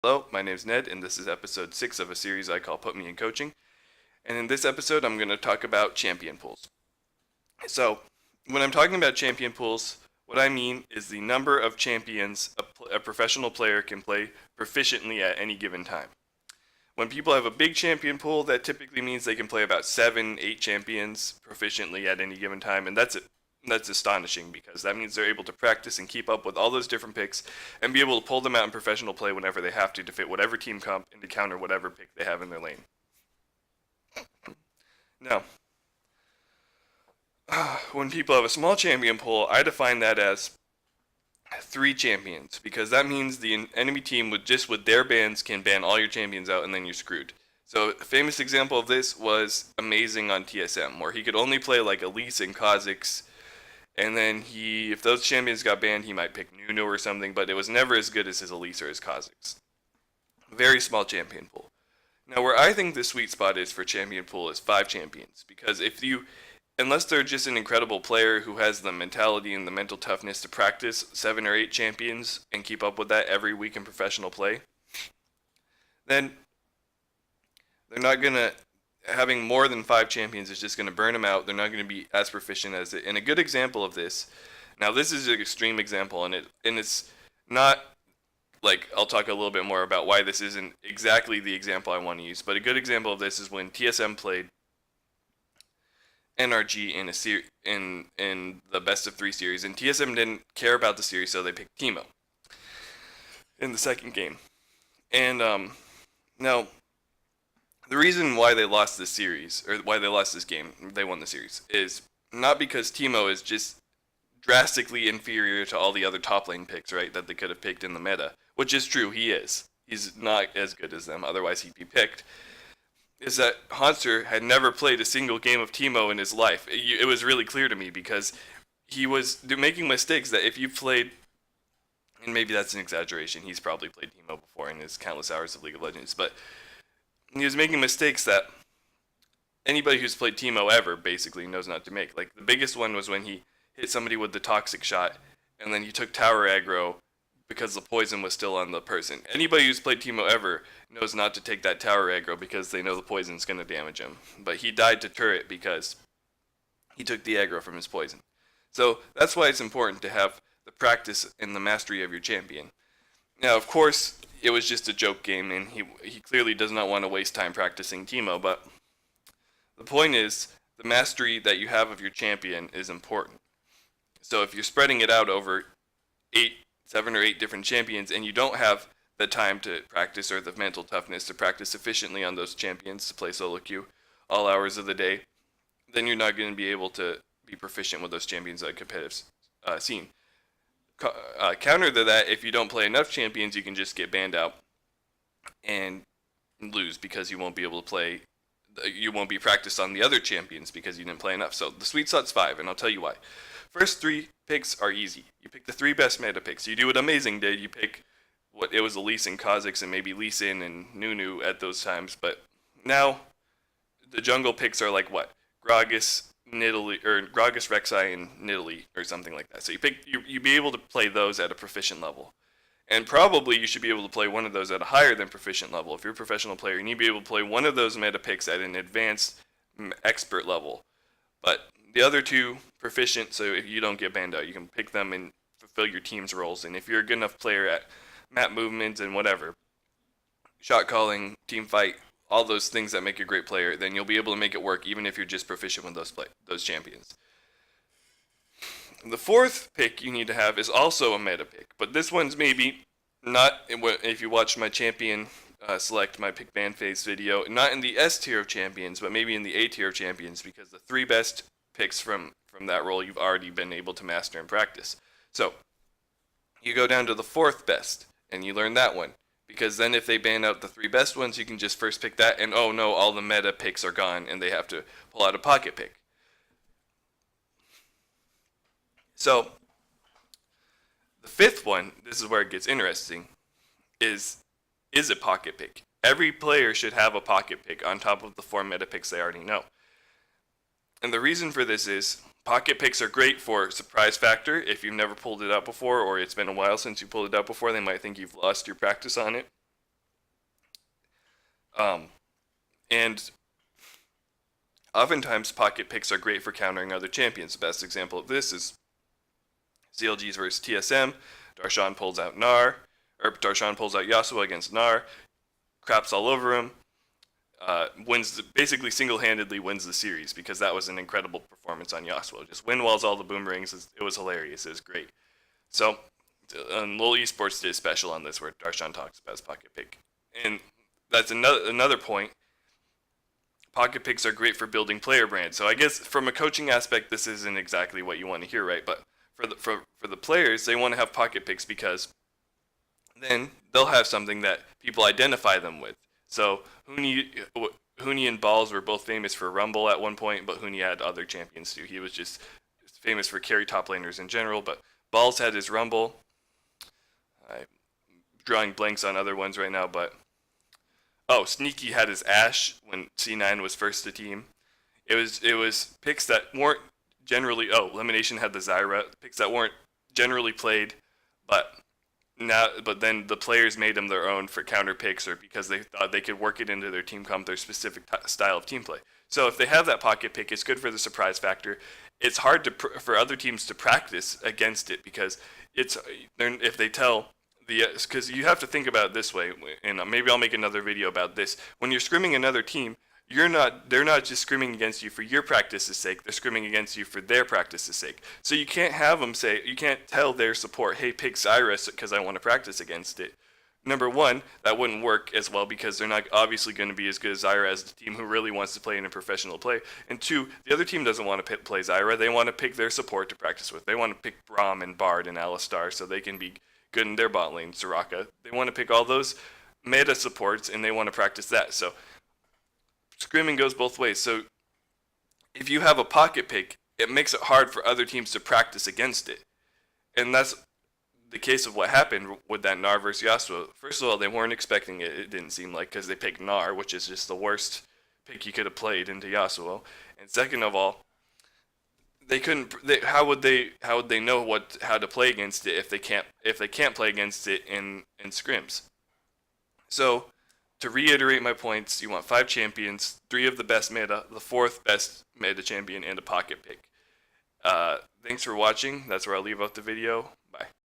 Hello, my name is Ned, and this is episode 6 of a series I call Put Me in Coaching. And in this episode, I'm going to talk about champion pools. So, when I'm talking about champion pools, what I mean is the number of champions a professional player can play proficiently at any given time. When people have a big champion pool, that typically means they can play about 7, 8 champions proficiently at any given time, and that's it. That's astonishing because that means they're able to practice and keep up with all those different picks and be able to pull them out in professional play whenever they have to fit whatever team comp and to counter whatever pick they have in their lane. Now, when people have a small champion pool, I define that as 3 champions because that means the enemy team with their bans can ban all your champions out and then you're screwed. So a famous example of this was Amazing on TSM, where he could only play like Elise and Kha'Zix. And then if those champions got banned, he might pick Nunu or something, but it was never as good as his Elise or his Kha'Zix. Very small champion pool. Now, where I think the sweet spot is for champion pool is 5 champions, because unless they're just an incredible player who has the mentality and the mental toughness to practice 7 or 8 champions and keep up with that every week in professional play, then they're not gonna having more than 5 champions is just going to burn them out. They're not going to be as proficient as it. And a good example of this, now this is an extreme example, and it's not like I'll talk a little bit more about why this isn't exactly the example I want to use. But a good example of this is when TSM played NRG in the best of 3 series, and TSM didn't care about the series, so they picked Teemo in the second game. And now, the reason why they lost this series, or why they lost this game, they won the series, is not because Teemo is just drastically inferior to all the other top lane picks, right, that they could have picked in the meta, which is true, he is. He's not as good as them, otherwise he'd be picked. Is that Hanser had never played a single game of Teemo in his life. It was really clear to me because he was making mistakes that if you played, and maybe that's an exaggeration, he's probably played Teemo before in his countless hours of League of Legends, but he was making mistakes that anybody who's played Teemo ever basically knows not to make. Like, the biggest one was when he hit somebody with the toxic shot, and then he took tower aggro because the poison was still on the person. Anybody who's played Teemo ever knows not to take that tower aggro because they know the poison's going to damage him. But he died to turret because he took the aggro from his poison. So that's why it's important to have the practice and the mastery of your champion. Now, of course, it was just a joke game, and he clearly does not want to waste time practicing Teemo, but the point is, the mastery that you have of your champion is important. So if you're spreading it out over 7 or 8 different champions, and you don't have the time to practice or the mental toughness to practice sufficiently on those champions to play solo queue all hours of the day, then you're not going to be able to be proficient with those champions on a competitive scene. Counter to that, if you don't play enough champions, you can just get banned out and lose because you won't be able to play. You won't be practiced on the other champions because you didn't play enough. So the Sweetshots 5, and I'll tell you why. First 3 picks are easy. You pick the 3 best meta picks. You do what Amazing did. You pick what it was Elise and Kha'Zix and maybe Lee Sin and Nunu at those times. But now the jungle picks are like what? Gragas, Nidalee, or Gragas, Rek'Sai, and Nidalee, or something like that. So you be able to play those at a proficient level. And probably you should be able to play one of those at a higher than proficient level. If you're a professional player, you need to be able to play one of those meta picks at an advanced expert level. But the other 2, proficient, so if you don't get banned out, you can pick them and fulfill your team's roles. And if you're a good enough player at map movements and whatever, shot calling, team fight, all those things that make you a great player, then you'll be able to make it work even if you're just proficient with those champions. The 4th pick you need to have is also a meta pick, but this one's maybe not, if you watch my champion select my pick Banface video, not in the S tier of champions, but maybe in the A tier of champions, because the 3 best picks from that role you've already been able to master and practice. So you go down to the 4th best, and you learn that one. Because then if they ban out the 3 best ones, you can just first pick that, and oh no, all the meta picks are gone, and they have to pull out a pocket pick. So, the 5th one, this is where it gets interesting, is a pocket pick. Every player should have a pocket pick on top of the 4 meta picks they already know. And the reason for this is, pocket picks are great for surprise factor. If you've never pulled it out before, or it's been a while since you pulled it out before, they might think you've lost your practice on it. And oftentimes pocket picks are great for countering other champions. The best example of this is CLG's versus TSM. Darshan pulls out Yasuo against Gnar, craps all over him, basically single-handedly wins the series because that was an incredible performance on Yasuo. Just wind walls all the boomerangs. It was hilarious. It was great. So, Lol Esports did a special on this where Darshan talks about his pocket pick, and that's another point. Pocket picks are great for building player brand. So I guess from a coaching aspect, this isn't exactly what you want to hear, right? But for the players, they want to have pocket picks because then they'll have something that people identify them with. So Huni and Balls were both famous for Rumble at one point, but Huni had other champions too. He was just famous for carry top laners in general, but Balls had his Rumble. I'm drawing blanks on other ones right now, but Sneaky had his Ashe when C9 was first to team. It was picks that weren't generally. Elimination had the Zyra, picks that weren't generally played, but then the players made them their own for counter picks or because they thought they could work it into their team comp, their specific style of team play. So if they have that pocket pick, it's good for the surprise factor. It's hard for other teams to practice against it because if they tell. Because you have to think about it this way, and maybe I'll make another video about this. When you're scrimming another team, they're not just scrimming against you for your practice's sake. They're scrimming against you for their practice's sake. So you can't you can't tell their support, hey, pick Cyrus because I want to practice against it. Number one, that wouldn't work as well because they're not obviously going to be as good as Zyra as the team who really wants to play in a professional play. And two, the other team doesn't want to play Zyra. They want to pick their support to practice with. They want to pick Braum and Bard and Alistar so they can be good in their bot lane, Soraka. They want to pick all those meta supports and they want to practice that. So scrimming goes both ways. So if you have a pocket pick, it makes it hard for other teams to practice against it. And that's the case of what happened with that Gnar versus Yasuo. First of all, they weren't expecting it, it didn't seem like, because they picked Gnar, which is just the worst pick you could have played into Yasuo. And second of all, how would they know how to play against it if they can't play against it in scrims? So to reiterate my points, you want 5 champions, 3 of the best meta, the 4th best meta champion, and a pocket pick. Thanks for watching. That's where I'll leave off the video. Bye.